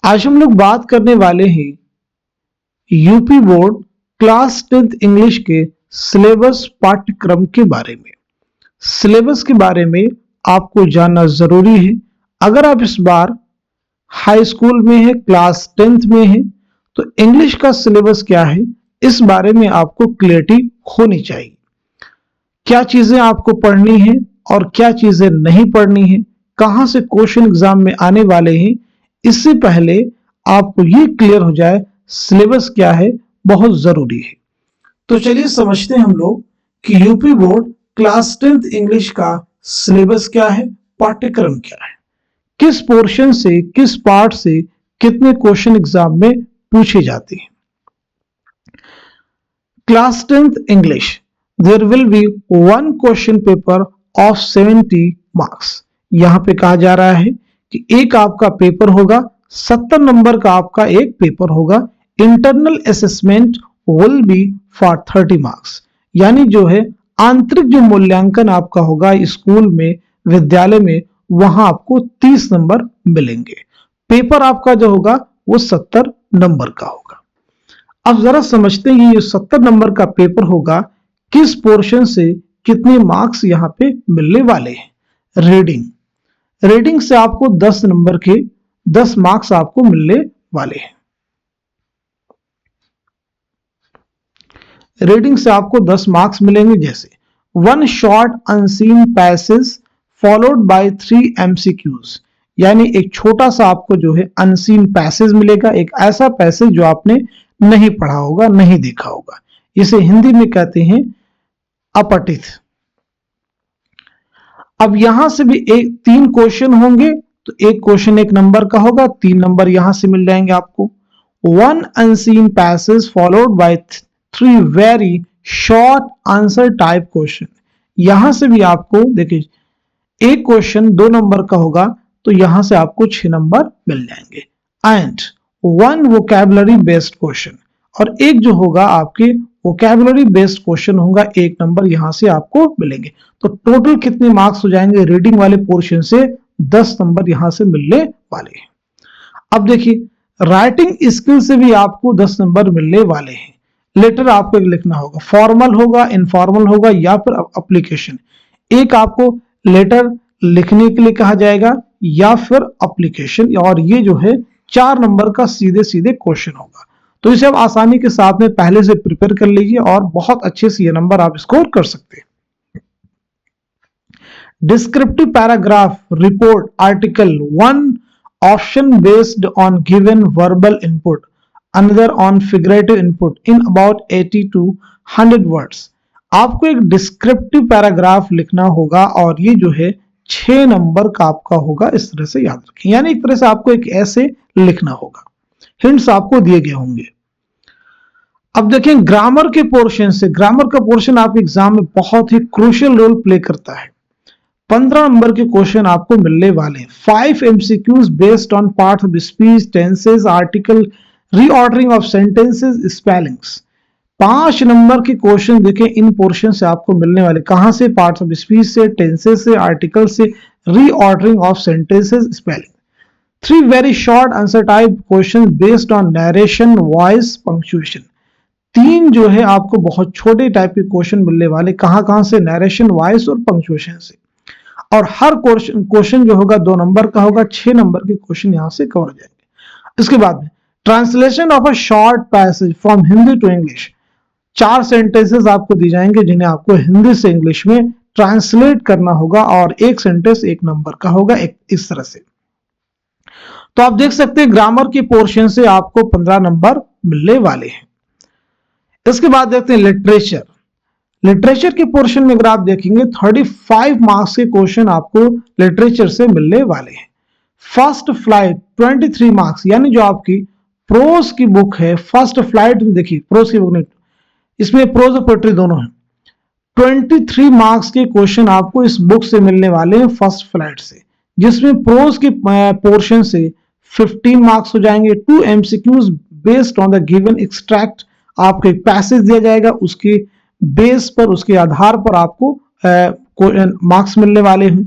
आज हम लोग बात करने वाले हैं UP board class 10th English के सिलेबस पाठ्यक्रम के बारे में। सिलेबस के बारे में आपको जानना जरूरी है। अगर आप इस बार हाई स्कूल में है, क्लास 10th में है, तो इंग्लिश का सिलेबस क्या है इस बारे में आपको क्लियरिटी होनी चाहिए। क्या चीजें आपको पढ़नी है और क्या चीजें नहीं पढ़नी है, कहां से क्वेश्चन एग्जाम में आने वाले हैं, इससे पहले आपको ये क्लियर हो जाए सिलेबस क्या है, बहुत जरूरी है। तो चलिए समझते हैं हम लोग कि UP board class 10th English का सिलेबस क्या है, पाठ्यक्रम क्या है, किस पोर्शन से, किस पार्ट से कितने क्वेश्चन एग्जाम में पूछे जाते हैं। Class 10th English, there will be one question paper of 70 marks. यहां पे कहा जा रहा है कि एक आपका पेपर होगा, 70 नंबर का आपका एक पेपर होगा। Internal assessment will be for 30 marks, यानी जो है आंतरिक जो मूल्यांकन आपका होगा स्कूल में, विद्यालय में, वहां आपको 30 नंबर मिलेंगे। पेपर आपका जो होगा वो 70 नंबर का होगा। अब जरा समझते हैं ये 70 नंबर का पेपर होगा, किस पोर्शन से कितने मार्क्स यहां पे मिलने वाले हैं। रीडिंग से आपको 10 नंबर के 10 मार्क्स आपको मिलने वाले हैं। रीडिंग से आपको 10 मार्क्स मिलेंगे, जैसे one short unseen passage followed by 3 MCQs, यानी एक छोटा सा आपको जो है अनसीन पैसेज मिलेगा, एक ऐसा पैसेज जो आपने नहीं पढ़ा होगा, नहीं देखा होगा। इसे हिंदी में कहते हैं अपठित। अब यहां से भी 3 क्वेश्चन होंगे, तो एक क्वेश्चन 1 नंबर का होगा, 3 नंबर यहां से मिल जाएंगे आपको। One unseen passage followed by 3 very short answer type question. यहां से भी आपको देखिए एक क्वेश्चन 2 नंबर का होगा, तो यहां से आपको 6 नंबर मिल जाएंगे। And one vocabulary based question, और एक जो होगा आपके वोकैबुलरी बेस्ड क्वेश्चन होगा, 1 नंबर यहां से आपको मिलेंगे। तो टोटल कितने मार्क्स हो जाएंगे रीडिंग वाले पोर्शन से, 10 नंबर यहां से मिलने वाले हैं। अब देखिए राइटिंग स्किल से भी आपको 10 नंबर मिलने वाले हैं। लेटर आपको एक लिखना होगा, फॉर्मल होगा, इनफॉर्मल होगा या फिर एप्लीकेशन। एक आपको लेटर लिखने के लिए कहा जाएगा या फिर एप्लीकेशन, और ये जो है 4 नंबर का सीधे सीधे क्वेश्चन होगा। तो इसे आप आसानी के साथ में पहले से प्रिपेयर कर लीजिए और बहुत अच्छे से ये नंबर आप स्कोर कर सकते हैं। Descriptive paragraph, report, article, one option based on given verbal input, another on figurative input in about 80 to 100 words. आपको एक डिस्क्रिप्टिव पैराग्राफ लिखना होगा और ये जो है 6 नंबर का आपका होगा। इस तरह से याद रखें, यानी एक तरह से आपको एक ऐसे लिखना होगा। हिंट्स आपको दिए गए होंगे। अब देखें ग्रामर के पोर्शन से, ग्रामर का पोर्शन आप एग्जाम में बहुत ही क्रूशियल रोल प्ले करता है। 15 नंबर के क्वेश्चन आपको मिलने वाले हैं। 5 MCQs based on parts of speech, tenses, article, reordering of sentences, spellings. 5 number के क्वेश्चन देखें इन पोर्शन से आपको मिलने वाले, कहां से, पार्ट्स ऑफ स्पीच से, टेंसेस से, आर्टिकल से, reordering of sentences, spelling. 3 very short answer type question based on narration, voice, punctuation. 3 जो है आपको बहुत छोटे टाइप के क्वेश्चन मिलने वाले, कहां से, नरेशन, वॉइस और पंक्चुएशन से। और हर क्वेश्चन जो होगा 2 नंबर का होगा, 6 नंबर के क्वेश्चन यहां से कवर हो जाएंगे। इसके बाद में translation of a short passage from Hindi to English. 4 sentences आपको दी जाएंगे जिन्हें आपको हिंदी से इंग्लिश में ट्रांसलेट करना होगा, और एक सेंटेंस 1 नंबर का होगा, इस तरह से। तो आप देख सकते हैं ग्रामर के पोर्शन से आपको 15 नंबर मिलने वाले हैं। इसके बाद देखते हैं लिटरेचर। लिटरेचर के पोर्शन में अगर आप देखेंगे 35 मार्क्स के क्वेश्चन आपको लिटरेचर से मिलने वाले हैं। फर्स्ट फ्लाइट 23 मार्क्स, यानी जो आपकी प्रोज की बुक है, फर्स्ट फ्लाइट देखिए प्रोज की बुक नहीं, इसमें प्रोज और पोएट्री दोनों है। 23 मार्क्स के क्वेश्चन आपको इस बुक से मिलने वाले हैं फर्स्ट फ्लाइट से, जिसमें प्रोज के पोर्शन से 15 मार्क्स हो जाएंगे। 2 MCQs based on the given extract, आपको एक पैसेज दिया जाएगा, उसके बेस पर, उसके आधार पर आपको मार्क्स मिलने वाले हैं।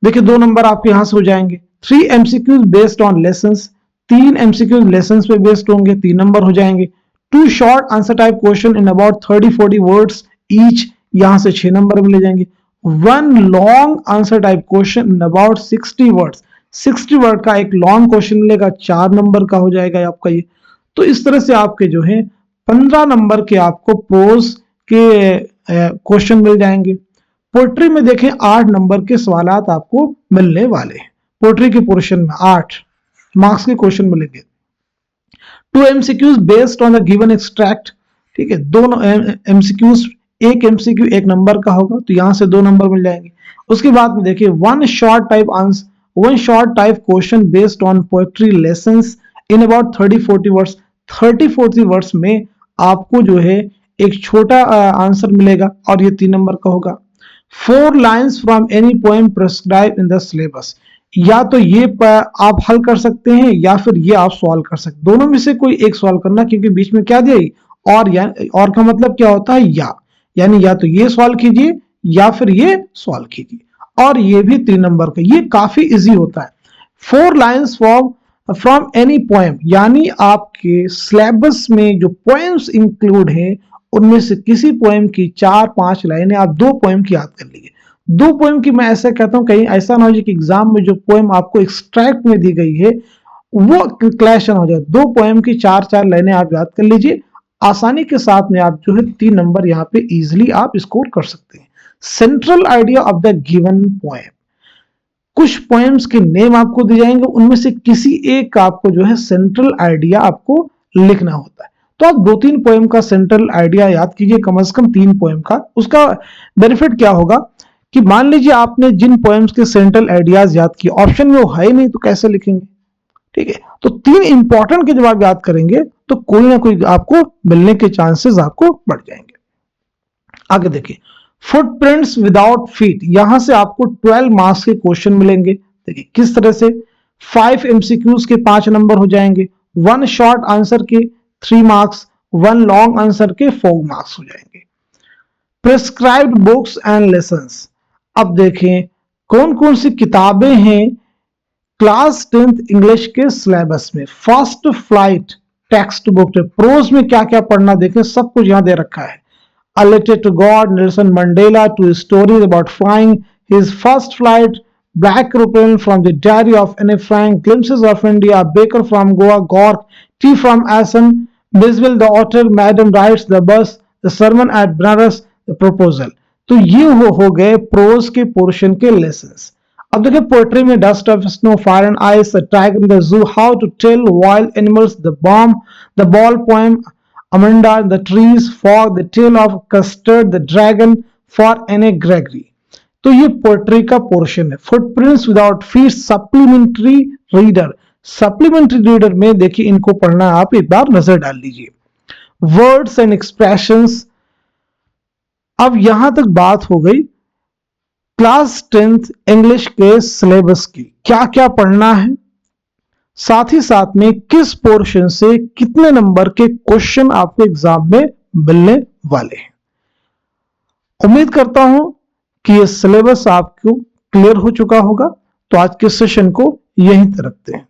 देखिए 2 नंबर आपके यहां से हो जाएंगे। 3 MCQs based on lessons, 3 MCQ lesson पे बेस्ड होंगे, 3 नंबर हो जाएंगे। 2 short answer type question in about 30-40 words each, यहां से 6 नंबर मिले जाएंगे। 1 long answer type question in about 60 words, 60 word का एक लॉन्ग क्वेश्चन मिलेगा, 4 नंबर का हो जाएगा आपका ये। तो इस तरह से आपके जो है 15 नंबर के आपको प्रोज के क्वेश्चन मिल जाएंगे। पोएट्री में देखें 8 नंबर के सवालात आपको मिलने वाले हैं। पोएट्री के पोर्शन में 8 मार्क्स के क्वेश्चन मिलेंगे। 2 MCQs based on the given extract, ठीक है, दोनों एमसीक्यूज, एक एमसीक्यू 1 नंबर का होगा, तो यहां से 2 नंबर मिल जाएंगे। उसके बाद में देखिए 1 short type question based on poetry lessons in about 30-40 words, 30-40 words में आपको जो है एक छोटा आंसर मिलेगा और ये 3 नंबर का होगा। 4 lines from any poem prescribe in the syllabus, या तो ये आप हल कर सकते हैं या फिर ये आप सॉल्व कर सकते, दोनों में से कोई एक सॉल्व करना, क्योंकि बीच में क्या दिया और का मतलब क्या होता है यानी या तो ये सॉल्व कीजिए या फिर ये सॉल्व कीजिए, और ये भी 3 नंबर का, ये काफी इजी होता है। 4 लाइन्स फ्रॉम एनी पोएम, यानी आपके सिलेबस में जो पोएम्स इंक्लूड हैं उनमें से किसी पोएम की 4-5 लाइनें आप 2 पोएम की याद कर लीजिए। 2 पोएम की मैं ऐसा कहता हूं, कहीं ऐसा ना हो कि एग्जाम में जो पोएम आपको एक्सट्रैक्ट में दी गई है वो क्लैश ना हो जाए। 2 पोएम की 4-4 लाइनें आप याद कर लीजिए, आसानी के साथ में आप जो है 3 नंबर यहाँ पे इजिली आप स्कोर कर सकते हैं। Central idea of the given poem, कुछ पोएम्स के नेम आपको दिए जाएंगे, उनमें से किसी एक का आपको जो है सेंट्रल आइडिया आपको लिखना होता है। तो आप 2-3 पोएम का सेंट्रल आइडिया याद कीजिए, कम से कम 3 पोएम का। उसका बेनिफिट क्या होगा कि मान लीजिए आपने जिन पोएम्स के सेंट्रल आइडियाज याद किए, ऑप्शन में वो है नहीं तो कैसे लिखेंगे, ठीक है। तो 3 इंपॉर्टेंट के जब आप याद करेंगे तो कोई ना कोई आपको मिलने के चांसेस आपको बढ़ जाएंगे। आगे देखिए फुटप्रिंट्स विदाउट फीट, यहां से आपको 12 मार्क्स के क्वेश्चन मिलेंगे। देखिए किस तरह से 5 एमसीक्यूज के 5 नंबर हो जाएंगे, 1 शॉर्ट आंसर के 3 मार्क्स, 1 लॉन्ग आंसर के 4 मार्क्स हो जाएंगे। प्रिस्क्राइब्ड बुक्स एंड लेसन्स, अब देखें कौन कौन सी किताबें हैं क्लास 10th इंग्लिश के सिलेबस में। First flight text book, prose में क्या क्या पढ़ना देखें, सब कुछ यहां दे रखा है। A Letter to God, Nelson Mandela, 2 stories about flying, his first flight, Black European from the Diary of Anne Frank, Glimpses of India, Baker from Goa, Gork, Tea from Assam, Biswell the Otter, Madam Rides the Bus, The Sermon at Banaras, The Proposal। तो ये हो गए pros के portion के lessons. अब देखिए poetry में dust of snow, fire and ice, tiger in the zoo, how to tell wild animals, the ball poem, Amanda, the trees, fog, the tale of Custard, the dragon, for Anne Gregory। तो ये poetry का portion है। Footprints without feet, supplementary reader में देखिए इनको पढ़ना, आप एक बार नजर डाल लीजिए। वर्ड्स एंड एक्सप्रेशंस, अब यहां तक बात हो गई क्लास 10th इंग्लिश के सिलेबस की, क्या क्या पढ़ना है, साथ ही साथ में किस पोर्शन से कितने नंबर के क्वेश्चन आपको एग्जाम में मिलने वाले हैं। उम्मीद करता हूं कि यह सिलेबस आपको क्लियर हो चुका होगा। तो आज के सेशन को यहीं तक रखते हैं।